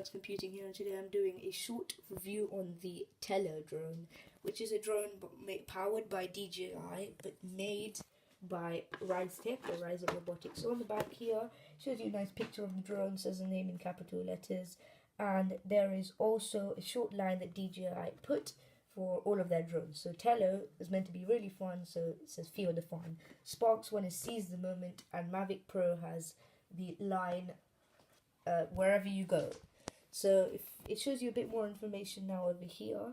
Advanced Computing here, and today I'm doing a short review on the Tello drone, which is a drone powered by DJI but made by Ryze or Ryze Robotics. So on the back here shows you a nice picture of the drone, says the name in capital letters, and there is also a short line that DJI put for all of their drones. So Tello is meant to be really fun, so it says feel the fun. Sparks one is seize the moment, and Mavic Pro has the line wherever you go. So if it shows you a bit more information now over here.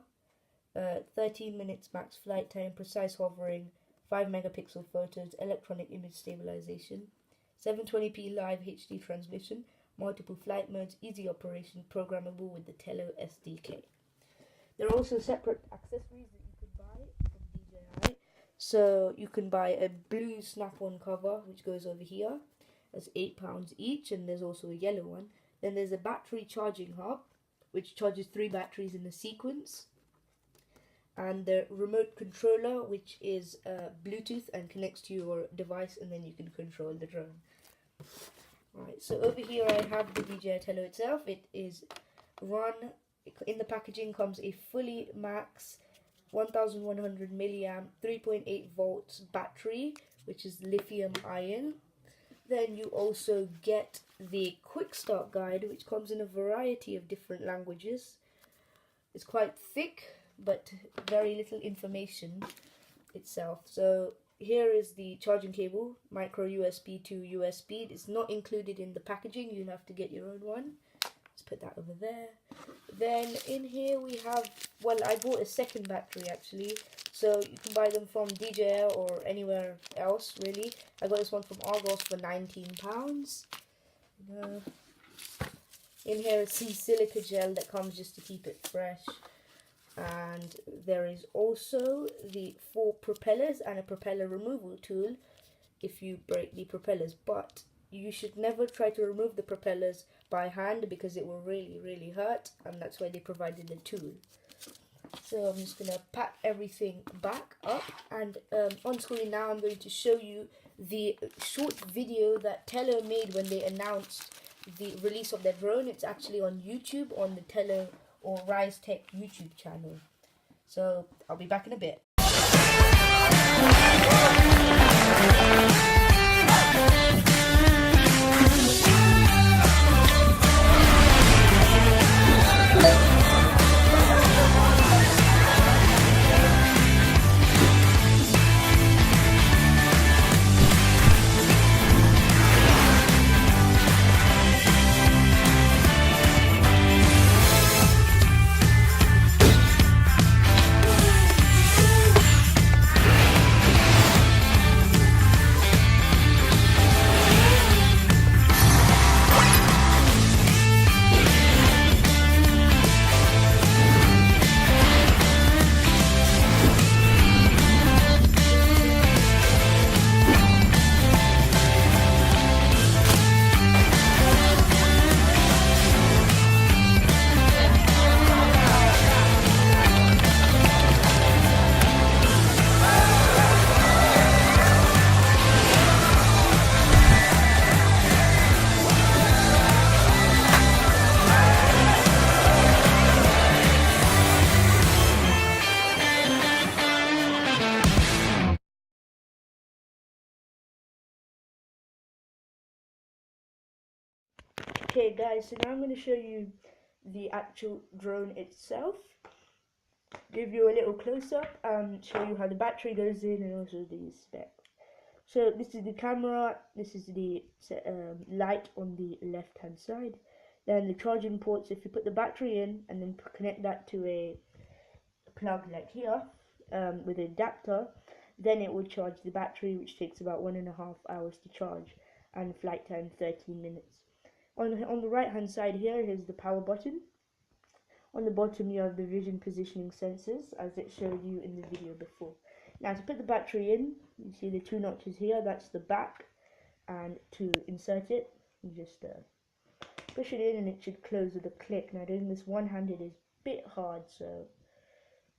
13 minutes max flight time, precise hovering, 5 megapixel photos, electronic image stabilization, 720p live HD transmission, multiple flight modes, easy operation, programmable with the Tello SDK. There are also separate accessories that you could buy from DJI. So you can buy a blue snap-on cover, which goes over here. That's £8 each, and there's also a yellow one. Then there's a battery charging hub, which charges 3 batteries in a sequence. And the remote controller, which is Bluetooth and connects to your device, and then you can control the drone. Right, so over here I have the DJI Tello itself. It is in the packaging comes a fully max 1100 milliamp 3.8 volts battery, which is lithium ion. Then you also get the quick start guide, which comes in a variety of different languages. It's quite thick, but very little information itself. So here is the charging cable, micro USB to USB. It's not included in the packaging, you'll have to get your own one. Let's put that over there. Then in here we have, well, I bought a second battery actually, so you can buy them from DJI or anywhere else really. I got this one from Argos for £19. In here is some silica gel that comes just to keep it fresh. And there is also the 4 propellers and a propeller removal tool if you break the propellers, but you should never try to remove the propellers by hand because it will really hurt, and that's why they provided the tool. So I'm just going to pack everything back up, and on screen now I'm going to show you the short video that Tello made when they announced the release of their drone. It's actually on YouTube, on the Tello or Ryze Tech YouTube channel. So I'll be back in a bit. Okay guys, so now I'm going to show you the actual drone itself, give you a little close-up and show you how the battery goes in and also the specs. So this is the camera, this is the light on the left hand side, then the charging ports. If you put the battery in and then connect that to a plug like here with an adapter, then it will charge the battery, which takes about 1.5 hours to charge, and flight time 13 minutes. On the right hand side here is the power button. On the bottom you have the vision positioning sensors, as it showed you in the video before. Now to put the battery in, you see the 2 notches here, that's the back, and to insert it, you just push it in and it should close with a click. Now doing this one-handed is a bit hard, so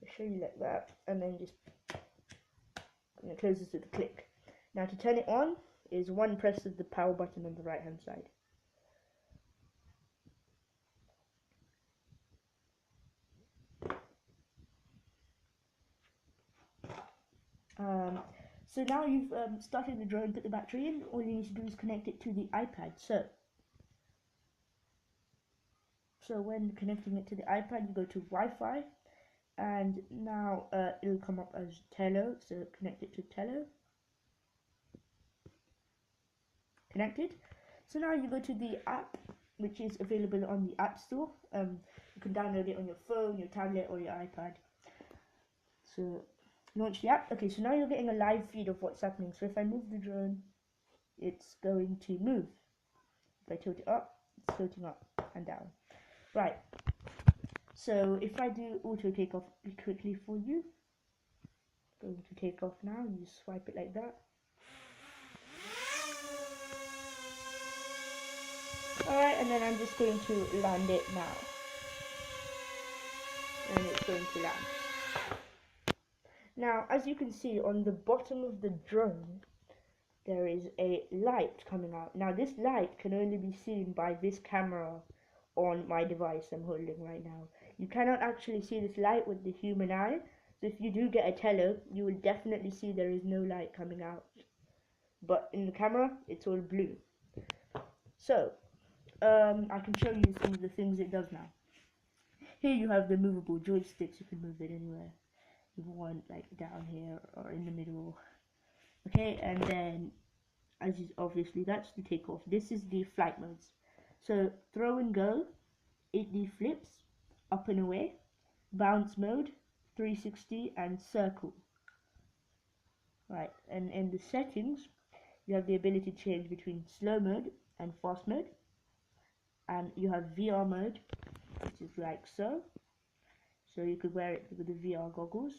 I'll show you like that, and then just and it closes with a click. Now to turn it on is one press of the power button on the right hand side. So now you've started the drone, put the battery in. All you need to do is connect it to the iPad. So when connecting it to the iPad, you go to Wi-Fi, and now it'll come up as Tello. So connect it to Tello. Connected. So now you go to the app, which is available on the App Store. You can download it on your phone, your tablet, or your iPad. So launch the app. Okay, so now you're getting a live feed of what's happening. So if I move the drone, it's going to move. If I tilt it up, it's tilting up and down. Right. So if I do auto takeoff quickly for you, going to take off now. You just swipe it like that. Alright, and then I'm just going to land it now. And it's going to land. Now, as you can see on the bottom of the drone, there is a light coming out. Now, this light can only be seen by this camera on my device I'm holding right now. You cannot actually see this light with the human eye. So if you do get a Tello, you will definitely see there is no light coming out. But in the camera, it's all blue. So, I can show you some of the things it does now. Here you have the movable joysticks. You can move it anywhere you want, like down here or in the middle. Okay, and then as is obviously that's the takeoff. This is the flight modes. So throw and go, 8D flips, up and away, bounce mode, 360, and circle. Right, and in the settings, you have the ability to change between slow mode and fast mode. And you have VR mode, which is like so. So you could wear it with the VR goggles.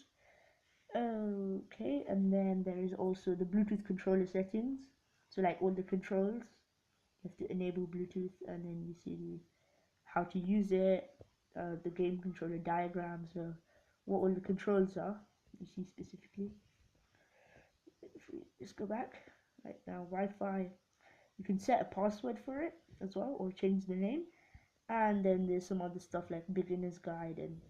Okay, and then there is also the Bluetooth controller settings. So like all the controls, you have to enable Bluetooth, and then you see how to use it, the game controller diagram, so what all the controls are, you see specifically. If we just go back, right now Wi-Fi, you can set a password for it as well, or change the name. And then there's some other stuff like beginner's guide and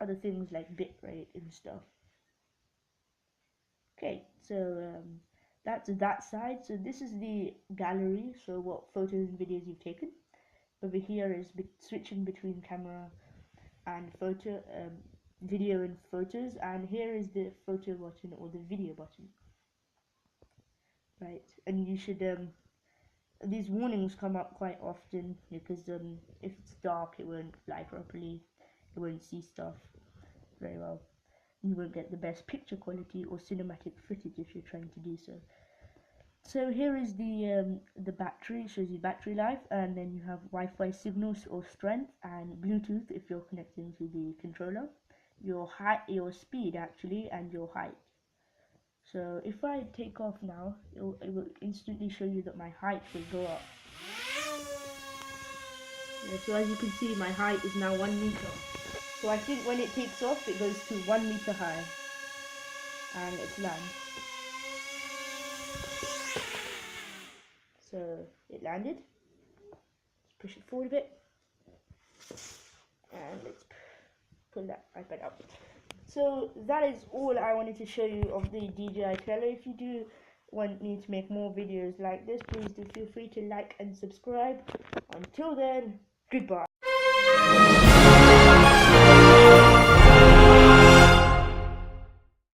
other things like bitrate and stuff. Okay, so that's that side. So this is the gallery, so what photos and videos you've taken. Over here is switching between camera and photo, video and photos, and here is the photo button or the video button. Right, and you should these warnings come up quite often because if it's dark, it won't fly properly, it won't see stuff very well. You won't get the best picture quality or cinematic footage if you're trying to do so. So here is the battery. It shows you battery life, and then you have Wi-Fi signals or strength, and Bluetooth if you're connecting to the controller, your height, your speed actually, and your height. So if I take off now, it will instantly show you that my height will go up. Yeah, so as you can see, my height is now 1 meter. So I think when it takes off, it goes to 1 meter high, and it lands. So it landed. Let's push it forward a bit, and let's pull that iPad out. So that is all I wanted to show you of the DJI Tello. If you do want me to make more videos like this, please do feel free to like and subscribe. Until then, goodbye.